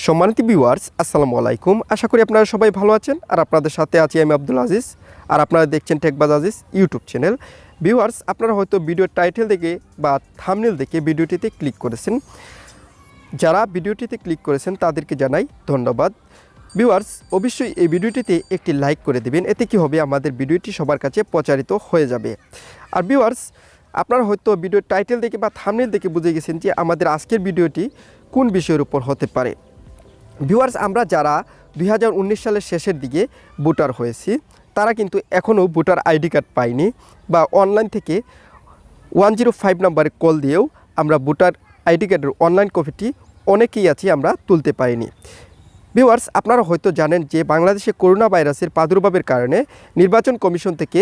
সম্মানিত ভিউয়ার্স আসসালামু আলাইকুম। আশা করি আপনারা সবাই ভালো আছেন। আর আপনাদের সাথে আছি আমি আব্দুল আজিজ, আর আপনারা দেখছেন টেকবাজ আজিজ ইউটিউব চ্যানেল। ভিউয়ার্স, আপনারা হয়তো ভিডিওর টাইটেল দেখে বা থাম্বনেল দেখে ভিডিওটিতে ক্লিক করেছেন। যারা ভিডিওটিতে ক্লিক করেছেন তাদেরকে জানাই ধন্যবাদ। ভিউয়ার্স, অবশ্যই এই ভিডিওটিতে একটি লাইক করে দেবেন, এতে কি হবে আমাদের ভিডিওটি সবার কাছে প্রচারিত হয়ে যাবে। আর ভিউয়ার্স, আপনারা হয়তো ভিডিওর টাইটেল দেখে বা থাম্বনেল দেখে বুঝে গেছেন যে আমাদের আজকের ভিডিওটি কোন বিষয়ের উপর হতে পারে। ভিউয়ার্স, আমরা যারা 2019 সালের শেষের দিকে ভোটার হয়েছি তারা কিন্তু এখনও ভোটার আইডি কার্ড পাইনি, বা অনলাইন থেকে 105 নম্বরে কল দিয়েও আমরা ভোটার আইডি কার্ডের অনলাইন কপিটি অনেকেই আছি আমরা তুলতে পারিনি। ভিউয়ার্স, আপনারা হয়তো জানেন যে বাংলাদেশে করোনা ভাইরাসের প্রাদুর্ভাবের কারণে নির্বাচন কমিশন থেকে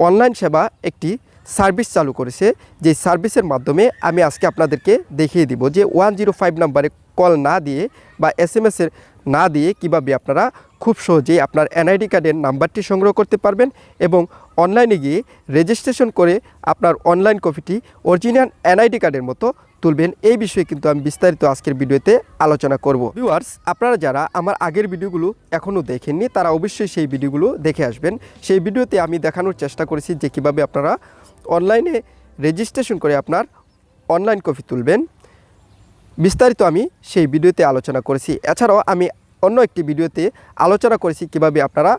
অনলাইন সেবা একটি সার্ভিস চালু করেছে, যে সার্ভিসের মাধ্যমে আমি আজকে আপনাদেরকে দেখিয়ে দিব যে 105 নম্বরে কল না দিয়ে বা এসএমএসের না দিয়ে কিভাবে আপনারা খুব সহজেই আপনার এনআইডি কার্ডের নাম্বারটি সংগ্রহ করতে পারবেন এবং অনলাইনে গিয়ে রেজিস্ট্রেশন করে আপনার অনলাইন কপিটি অরিজিনাল এনআইডি কার্ডের মতো তুলবেন। এই বিষয়ে কিন্তু আমি বিস্তারিত আজকের ভিডিওতে আলোচনা করব। ভিউয়ার্স, আপনারা যারা আমার আগের ভিডিওগুলো এখনও দেখেননি তারা অবশ্যই সেই ভিডিওগুলো দেখে আসবেন। সেই ভিডিওতে আমি দেখানোর চেষ্টা করেছি যে কীভাবে আপনারা অনলাইনে রেজিস্ট্রেশন করে আপনার অনলাইন কপি তুলবেন। বিস্তারিত আমি সেই ভিডিওতে আলোচনা করেছি। এছাড়াও আমি অন্য একটি ভিডিওতে আলোচনা করেছি কিভাবে আপনারা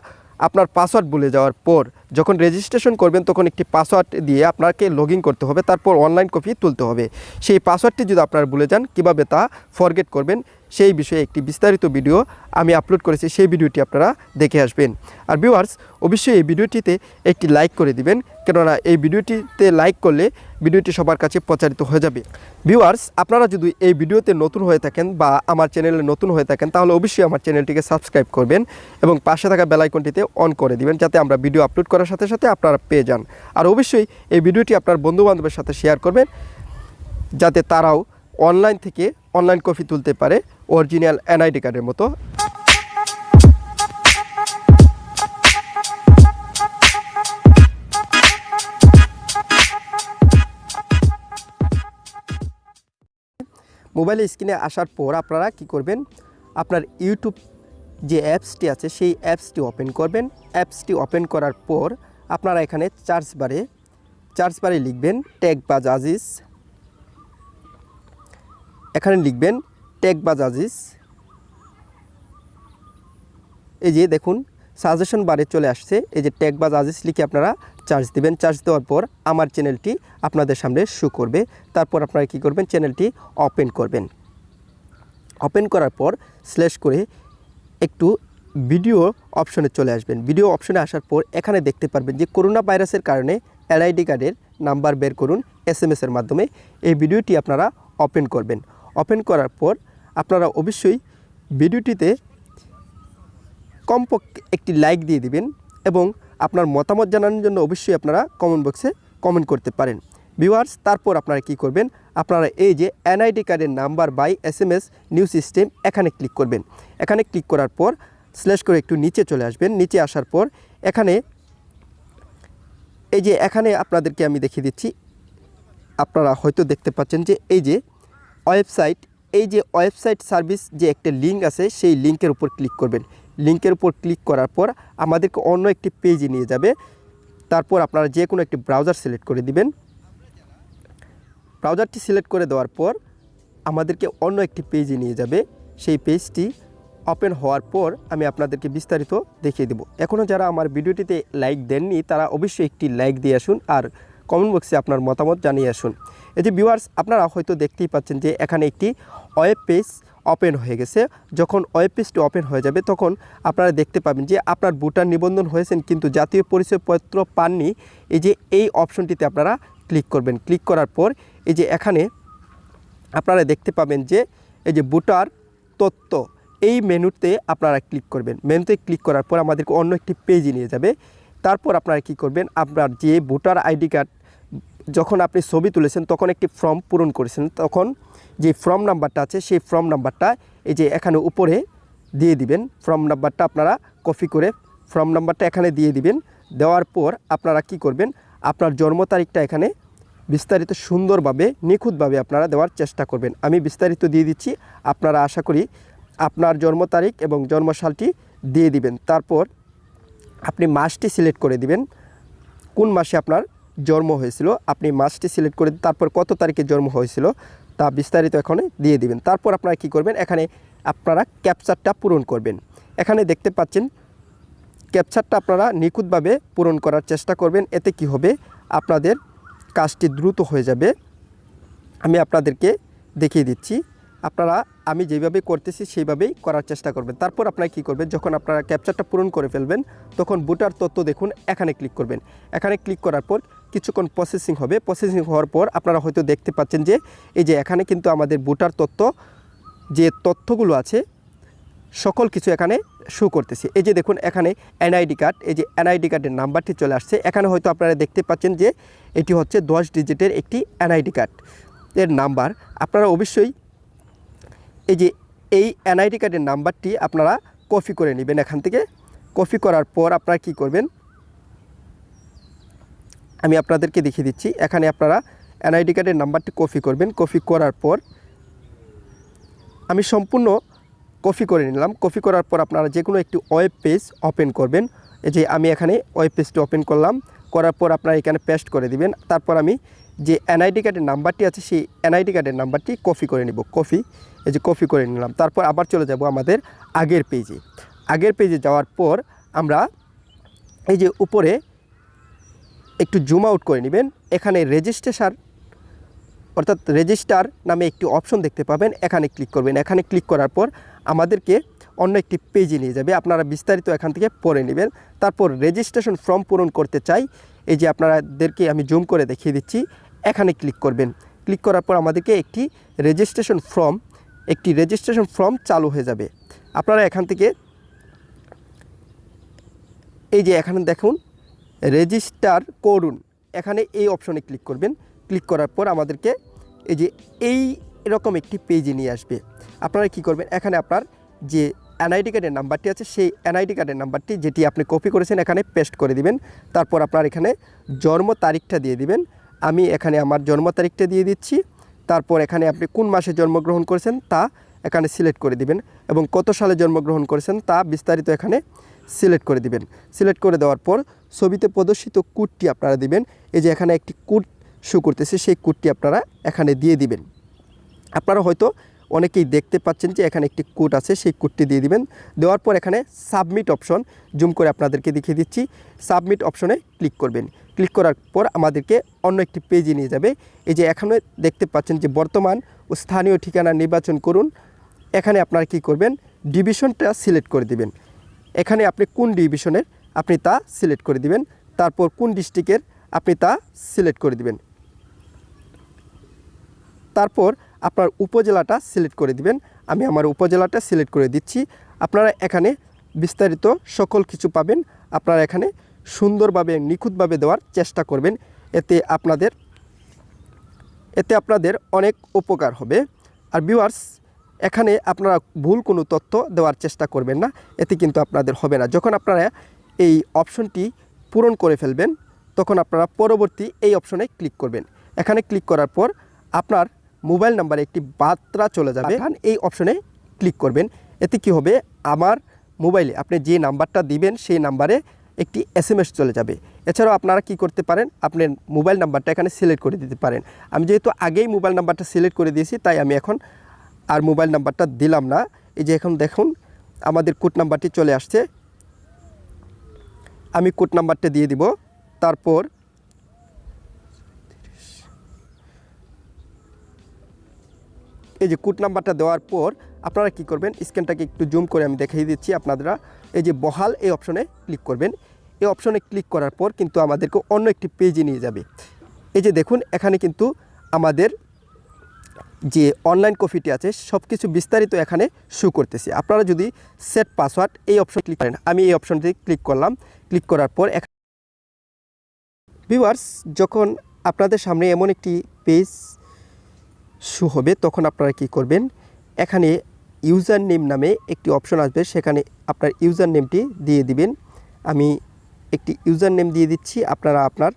আপনার পাসওয়ার্ড ভুলে যাওয়ার পর যখন রেজিস্ট্রেশন করবেন তখন একটি পাসওয়ার্ড দিয়ে আপনাকে লগ ইন করতে হবে, তারপর অনলাইন কপি তুলতে হবে। সেই পাসওয়ার্ডটি যদি আপনারা ভুলে যান কিভাবে তা ফরগেট করবেন সেই বিষয়ে একটি বিস্তারিত ভিডিও আমি আপলোড করেছি, সেই ভিডিওটি আপনারা দেখে আসবেন। আর ভিউয়ার্স, অবশ্যই এই ভিডিওটিতে একটি লাইক করে দিবেন, কেননা এই ভিডিওটিতে লাইক করলে ভিডিওটি সবার কাছে প্রচারিত হয়ে যাবে। ভিউয়ার্স, আপনারা যদি এই ভিডিওতে নতুন হয়ে থাকেন বা আমার চ্যানেলে নতুন হয়ে থাকেন তাহলে অবশ্যই আমার চ্যানেলটিকে সাবস্ক্রাইব করবেন এবং পাশে থাকা বেল আইকনটিতে অন করে দিবেন, যাতে আমরা ভিডিও আপলোড করার সাথে সাথে আপনারা পেয়ে যান। আর অবশ্যই এই ভিডিওটি আপনার বন্ধুবান্ধবের সাথে শেয়ার করবেন, যাতে তারাও অনলাইন থেকে অনলাইন কপি তুলতে পারে অরিজিনাল এনআইডি কার্ডের মতো। মোবাইলে স্ক্রিনে আসার পর আপনারা কি করবেন, আপনার ইউটিউব যে অ্যাপসটি আছে সেই অ্যাপসটি ওপেন করবেন। অ্যাপসটি ওপেন করার পর আপনারা এখানে সার্চ বারে লিখবেন টেকবাজ আজিজ। এখানে লিখবেন টেকবাজ আজিজ। এই যে দেখুন সাজেশন বারে চলে আসছে, এই যে টেকবাজ আজিজ লিখে আপনারা চার্জ দিবেন। চার্জ দেওয়ার পর আমার চ্যানেলটি আপনাদের সামনে শো করবে। তারপর আপনারা কি করবেন, চ্যানেলটি ওপেন করবেন। ওপেন করার পর স্ল্যাশ করে একটু ভিডিও অপশনে চলে আসবেন। ভিডিও অপশনে আসার পর এখানে দেখতে পারবেন যে করোনা ভাইরাসের কারণে এনআইডি কার্ডের নাম্বার বের করুন এসএমএসের মাধ্যমে। এই ভিডিওটি আপনারা ওপেন করবেন। ওপেন করার পর আপনারা অবশ্যই ভিডিওটিতে কমপক্ষে একটি লাইক দিয়ে দিবেন এবং আপনার মতামত জানানোর জন্য অবশ্যই আপনারা কমেন্ট বক্সে কমেন্ট করতে পারেন। ভিউয়ার্স, তারপর আপনারা কি করবেন, আপনারা এই যে এনআইডি কার্ডের number by SMS new system এখানে ক্লিক করবেন। এখানে ক্লিক করার পর স্ল্যাশ করে একটু নিচে চলে আসবেন। নিচে আসার পর এখানে এই যে এখানে আপনাদেরকে আমি দেখিয়ে দিচ্ছি, আপনারা হয়তো দেখতে পাচ্ছেন যে এই যে ওয়েবসাইট সার্ভিস যে একটা লিঙ্ক আছে সেই লিঙ্কের উপর ক্লিক করবেন। লিঙ্কের উপর ক্লিক করার পর আমাদেরকে অন্য একটি পেজে নিয়ে যাবে। তারপর আপনারা যে কোনো একটি ব্রাউজার সিলেক্ট করে দিবেন। ব্রাউজারটি সিলেক্ট করে দেওয়ার পর আমাদেরকে অন্য একটি পেজে নিয়ে যাবে। সেই পেজটি ওপেন হওয়ার পর আমি আপনাদেরকে বিস্তারিত দেখিয়ে দেব। এখনও যারা আমার ভিডিওটিতে লাইক দেননি তারা অবশ্যই একটি লাইক দিয়ে আসুন আর কমেন্ট বক্সে আপনার মতামত জানিয়ে আসুন। এই যে ভিউয়ার্স, আপনারা হয়তো দেখতেই পাচ্ছেন যে এখানে একটি ওয়েব পেজ ওপেন হয়ে গেছে। যখন ওয়েব পেজটি ওপেন হয়ে যাবে তখন আপনারা দেখতে পাবেন যে আপনার ভোটার নিবন্ধন হয়েছেন কিন্তু জাতীয় পরিচয়পত্র পাননি। এই যে এই অপশনটিতে আপনারা ক্লিক করবেন। ক্লিক করার পর এই যে এখানে আপনারা দেখতে পাবেন যে এই যে ভোটার তথ্য, এই মেনুতে আপনারা ক্লিক করবেন। মেনুতে ক্লিক করার পর আমাদেরকে অন্য একটি পেজে নিয়ে যাবে। তারপর আপনারা কি করবেন, আপনার যে ভোটার আইডি কার্ড যখন আপনি ছবি তুলেছেন তখন একটি ফর্ম পূরণ করেছেন, তখন যে ফর্ম নাম্বারটা আছে সেই ফর্ম নাম্বারটা এই যে এখানে উপরে দিয়ে দিবেন। ফর্ম নাম্বারটা আপনারা কপি করে ফর্ম নাম্বারটা এখানে দিয়ে দিবেন। দেওয়ার পর আপনারা কি করবেন, আপনার জন্ম তারিখটা এখানে বিস্তারিত সুন্দরভাবে নিখুঁতভাবে আপনারা দেওয়ার চেষ্টা করবেন। আমি বিস্তারিত দিয়ে দিচ্ছি, আপনারা আশা করি আপনার জন্ম তারিখ এবং জন্মসালটি দিয়ে দিবেন। তারপর আপনি মাসটি সিলেক্ট করে দিবেন, কোন মাসে আপনার জন্ম হয়েছিল আপনি মাসটি সিলেক্ট করে তারপর কত তারিখে জন্ম হয়েছিল তা বিস্তারিত এখানে দিয়ে দিবেন। তারপর আপনারা কী করবেন, এখানে আপনারা ক্যাপচারটা পূরণ করবেন। এখানে দেখতে পাচ্ছেন ক্যাপচারটা আপনারা নিখুঁতভাবে পূরণ করার চেষ্টা করবেন। এতে কি হবে, আপনাদের কাজটি দ্রুত হয়ে যাবে। আমি আপনাদেরকে দেখিয়ে দিচ্ছি, আপনারা আমি যেভাবে করতেছি সেইভাবেই করার চেষ্টা করবেন। তারপর আপনারা কী করবেন, যখন আপনারা ক্যাপচারটা পূরণ করে ফেলবেন তখন ভোটার তথ্য দেখুন এখানে ক্লিক করবেন। এখানে ক্লিক করার পর কিছুক্ষণ প্রসেসিং হবে। প্রসেসিং হওয়ার পর আপনারা হয়তো দেখতে পাচ্ছেন যে এই যে এখানে কিন্তু আমাদের ভোটার তথ্য যে তথ্যগুলো আছে সকল কিছু এখানে শো করতেছে। এই যে দেখুন এখানে এনআইডি কার্ড, এই যে এনআইডি কার্ডের নাম্বারটি চলে আসছে। এখানে হয়তো আপনারা দেখতে পাচ্ছেন যে এটি হচ্ছে 10 ডিজিটের একটি এনআইডি কার্ড এর নাম্বার। আপনারা অবশ্যই এই এনআইডি কার্ডের নাম্বারটি আপনারা কপি করে নেবেন। এখান থেকে কপি করার পর আপনারা কি করবেন, আমি আপনাদেরকে দেখিয়ে দিচ্ছি। এখানে আপনারা এনআইডি কার্ডের নাম্বারটি কপি করবেন। কপি করার পর আমি সম্পূর্ণ কপি করে নিলাম। কপি করার পর আপনারা যে কোনো একটি ওয়েব পেজ ওপেন করবেন। এই যে আমি এখানে ওয়েব পেজটি ওপেন করলাম, করার পর আপনারা এখানে পেস্ট করে দিবেন। তারপর আমি যে এনআইডি কার্ডের নাম্বারটি আছে সেই এনআইডি কার্ডের নাম্বারটি কপি করে নিব। এই যে কপি করে নিলাম। তারপর আবার চলে যাব আমাদের আগের পেজে। আগের পেজে যাওয়ার পর আমরা এই যে উপরে একটু জুম আউট করে নেবেন। এখানে রেজিস্ট্রেশন অর্থাৎ রেজিস্টার নামে একটি অপশন দেখতে পাবেন, এখানে ক্লিক করবেন। এখানে ক্লিক করার পর আমাদেরকে অন্য একটি পেজে নিয়ে যাবে। আপনারা বিস্তারিত এখান থেকে পড়ে নেবেন। তারপর রেজিস্ট্রেশন ফর্ম পূরণ করতে চাই, এই যে আপনাদেরকে আমি জুম করে দেখিয়ে দিচ্ছি, এখানে ক্লিক করবেন। ক্লিক করার পর আমাদেরকে একটি রেজিস্ট্রেশন ফর্ম চালু হয়ে যাবে। আপনারা এখান থেকে এই যে এখানে দেখুন রেজিস্টার করুন, এখানে এই অপশনে ক্লিক করবেন। ক্লিক করার পর আমাদেরকে এই যে এই এরকম একটি পেজে নিয়ে আসবে। আপনারা কি করবেন, এখানে আপনার যে এনআইডি কার্ডের নাম্বারটি আছে সেই এনআইডি কার্ডের নাম্বারটি যেটি আপনি কপি করেছেন এখানে পেস্ট করে দিবেন। তারপর আপনার এখানে জন্ম তারিখটা দিয়ে দিবেন। আমি এখানে আমার জন্ম তারিখটা দিয়ে দিচ্ছি। তারপর এখানে আপনি কোন মাসে জন্মগ্রহণ করেছেন তা এখানে সিলেক্ট করে দিবেন এবং কত সালে জন্মগ্রহণ করেছেন তা বিস্তারিত এখানে সিলেক্ট করে দিবেন। সিলেক্ট করে দেওয়ার পর ছবিতে প্রদর্শিত কোডটি আপনারা দিবেন। এই যে এখানে একটি কোড শো করতেছে, সেই কোডটি আপনারা এখানে দিয়ে দিবেন। আপনারা হয়তো অনেকেই দেখতে পাচ্ছেন যে এখানে একটি কোড আছে, সেই কোডটি দিয়ে দিবেন। দেওয়ার পর এখানে সাবমিট অপশন, জুম করে আপনাদেরকে দেখিয়ে দিচ্ছি, সাবমিট অপশনে ক্লিক করবেন। ক্লিক করার পর আমাদেরকে অন্য একটি পেজে নিয়ে যাবে। এই যে এখানে দেখতে পাচ্ছেন যে বর্তমান ও স্থানীয় ঠিকানা নির্বাচন করুন। এখানে আপনারা কি করবেন, ডিভিশনটা সিলেক্ট করে দিবেন। এখানে আপনি কোন ডিভিশনের আপনি তা সিলেক্ট করে দিবেন। তারপর কোন ডিস্ট্রিক্টের আপনি তা সিলেক্ট করে দিবেন। তারপর আপনার উপজেলাটা সিলেক্ট করে দিবেন। আমি আমার উপজেলাটা সিলেক্ট করে দিচ্ছি। আপনারা এখানে বিস্তারিত সকল কিছু পাবেন। আপনারা এখানে সুন্দরভাবে নিখুঁতভাবে দেওয়ার চেষ্টা করবেন। এতে আপনাদের অনেক উপকার হবে। আর ভিউয়ার্স, এখানে আপনারা ভুল কোনো তথ্য দেওয়ার চেষ্টা করবেন না, এতে কিন্তু আপনাদের হবে না। যখন আপনারা এই অপশনটি পূরণ করে ফেলবেন তখন আপনারা পরবর্তী এই অপশনে ক্লিক করবেন। এখানে ক্লিক করার পর আপনার মোবাইল নাম্বারে একটি বার্তা চলে যাবে, এই অপশনে ক্লিক করবেন। এতে কি হবে, আমার মোবাইলে আপনি যে নাম্বারটা দিবেন সেই নাম্বারে একটি SMS চলে যাবে। এছাড়াও আপনারা কি করতে পারেন, আপনার মোবাইল নাম্বারটা এখানে সিলেক্ট করে দিতে পারেন। আমি যেহেতু আগেই মোবাইল নাম্বারটা সিলেক্ট করে দিয়েছি তাই আমি এখন আর মোবাইল নাম্বারটা দিলাম না। এই যে এখন দেখুন আমাদের কোড নাম্বারটি চলে আসছে, আমি কোড নাম্বারটা দিয়ে দিব। তারপর এই যে কোড নাম্বারটা দেওয়ার পর আপনারা কি করবেন, স্ক্রিনটাকে একটু জুম করে আমি দেখিয়ে দিচ্ছি আপনারা। এই যে বহাল এই অপশনে ক্লিক করবেন। এই অপশনে ক্লিক করার পর কিন্তু আমাদেরকে অন্য একটি পেজে নিয়ে যাবে। এই যে দেখুন এখানে কিন্তু আমাদের যে অনলাইন কপিটি আছে সব কিছু বিস্তারিত এখানে শো করতেছে। আপনারা যদি সেট পাসওয়ার্ড এই অপশন ক্লিক করেন, আমি এই অপশনটি ক্লিক করলাম। ক্লিক করার পর ভিউয়ার্স, যখন আপনাদের সামনে এমন একটি পেজ শো হবে তখন আপনারা কি করবেন, এখানে ইউজার নেম নামে একটি অপশন আসবে, সেখানে আপনার ইউজার নেমটি দিয়ে দিবেন। আমি একটি ইউজার নেম দিয়ে দিচ্ছি, আপনারা আপনার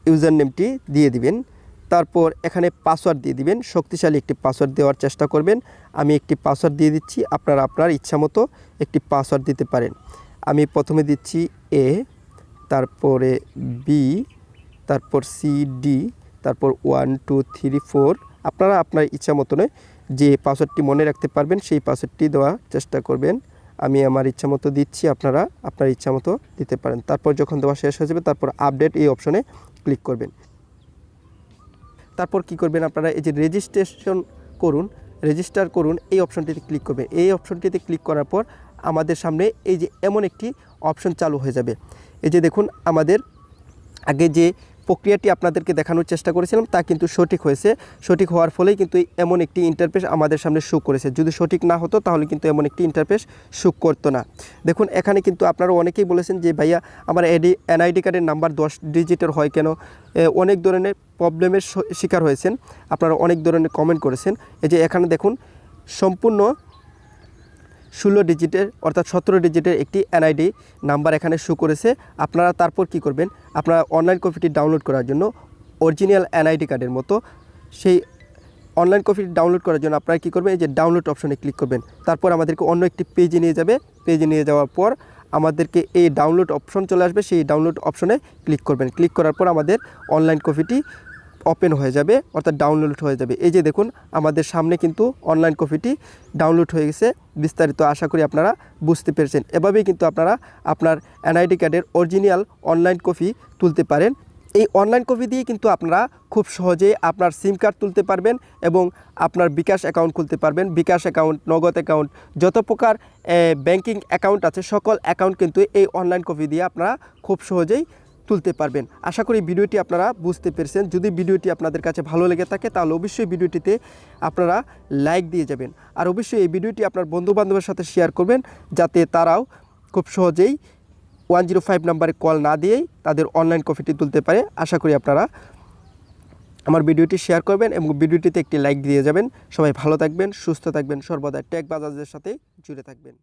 ইউজার নেমটি দিয়ে দিবেন। তারপর এখানে পাসওয়ার্ড দিয়ে দিবেন, শক্তিশালী একটি পাসওয়ার্ড দেওয়ার চেষ্টা করবেন। আমি একটি পাসওয়ার্ড দিয়ে দিচ্ছি, আপনারা আপনার ইচ্ছামতো একটি পাসওয়ার্ড দিতে পারেন। আমি প্রথমে দিচ্ছি A, তারপরে B, তারপর C, D, তারপর 1 2 3 4। আপনারা আপনার ইচ্ছা মতনে যে পাসওয়ার্ডটি মনে রাখতে পারবেন সেই পাসওয়ার্ডটি দেওয়ার চেষ্টা করবেন। আমি আমার ইচ্ছা মতো দিচ্ছি, আপনারা আপনার ইচ্ছা মতো দিতে পারেন। তারপর যখন দেওয়া শেষ হয়ে যাবে তারপর আপডেট এই অপশনে ক্লিক করবেন। তারপর কি করবেন, আপনারা এই যে রেজিস্টার করুন এই অপশনটিতে ক্লিক করবেন। এই অপশনটিতে ক্লিক করার পর আমাদের সামনে এই যে এমন একটি অপশন চালু হয়ে যাবে। এই যে দেখুন, আমাদের আগে যে প্রক্রিয়াটি আপনাদেরকে দেখানোর চেষ্টা করেছিলাম তা কিন্তু সঠিক হয়েছে। সঠিক হওয়ার ফলেই কিন্তু এমন একটি ইন্টারফেস আমাদের সামনে শো করেছে। যদি সঠিক না হতো তাহলে কিন্তু এমন একটি ইন্টারফেস শো করতো না। দেখুন এখানে কিন্তু আপনারা অনেকেই বলেছেন যে ভাইয়া আমার এনআইডি কার্ডের নাম্বার 10 ডিজিটের হয় কেন, অনেক ধরনের প্রবলেমের শিকার হয়েছেন, আপনারা অনেক ধরনের কমেন্ট করেছেন। এই যে এখানে দেখুন সম্পূর্ণ 16 ডিজিটের অর্থাৎ 17 ডিজিটের একটি এনআইডি নাম্বার এখানে শো করেছে। আপনারা তারপর কি করবেন, আপনারা অনলাইন কপিটি ডাউনলোড করার জন্য অরিজিনাল এনআইডি কার্ডের মতো সেই অনলাইন কপিটি ডাউনলোড করার জন্য আপনারা কী করবেন, এই যে ডাউনলোড অপশনে ক্লিক করবেন। তারপর আমাদেরকে অন্য একটি পেজে নিয়ে যাবে। পেজে নিয়ে যাওয়ার পর আমাদেরকে এই ডাউনলোড অপশন চলে আসবে, সেই ডাউনলোড অপশনে ক্লিক করবেন। ক্লিক করার পর আমাদের অনলাইন কপিটি ওপেন হয়ে যাবে অর্থাৎ ডাউনলোড হয়ে যাবে। এই যে দেখুন আমাদের সামনে কিন্তু অনলাইন কপিটি ডাউনলোড হয়ে গেছে। বিস্তারিত আশা করি আপনারা বুঝতে পেরেছেন। এভাবেই কিন্তু আপনারা আপনার এনআইডি কার্ডের অরিজিনাল অনলাইন কপি তুলতে পারেন। এই অনলাইন কপি দিয়ে কিন্তু আপনারা খুব সহজেই আপনার সিম কার্ড তুলতে পারবেন এবং আপনার বিকাশ অ্যাকাউন্ট খুলতে পারবেন। বিকাশ অ্যাকাউন্ট, নগদ অ্যাকাউন্ট, যত প্রকার ব্যাংকিং অ্যাকাউন্ট আছে সকল অ্যাকাউন্ট কিন্তু এই অনলাইন কপি দিয়ে আপনারা খুব সহজেই তুলতে পারবেন। আশা করি ভিডিওটি আপনারা বুঝতে পেরেছেন। যদি ভিডিওটি আপনাদের কাছে ভালো লেগে থাকে তাহলে অবশ্যই ভিডিওটিতে আপনারা লাইক দিয়ে যাবেন। আর অবশ্যই এই ভিডিওটি আপনার বন্ধুবান্ধবের সাথে শেয়ার করবেন যাতে তারাও খুব সহজেই 105 নম্বরে কল না দিয়েই তাদের অনলাইন কপিটি তুলতে পারে। আশা করি আপনারা আমার ভিডিওটি শেয়ার করবেন এবং ভিডিওটিতে একটি লাইক দিয়ে যাবেন। সবাই ভালো থাকবেন, সুস্থ থাকবেন, সর্বদা টেক বাজাজের সাথে জুড়ে থাকবেন।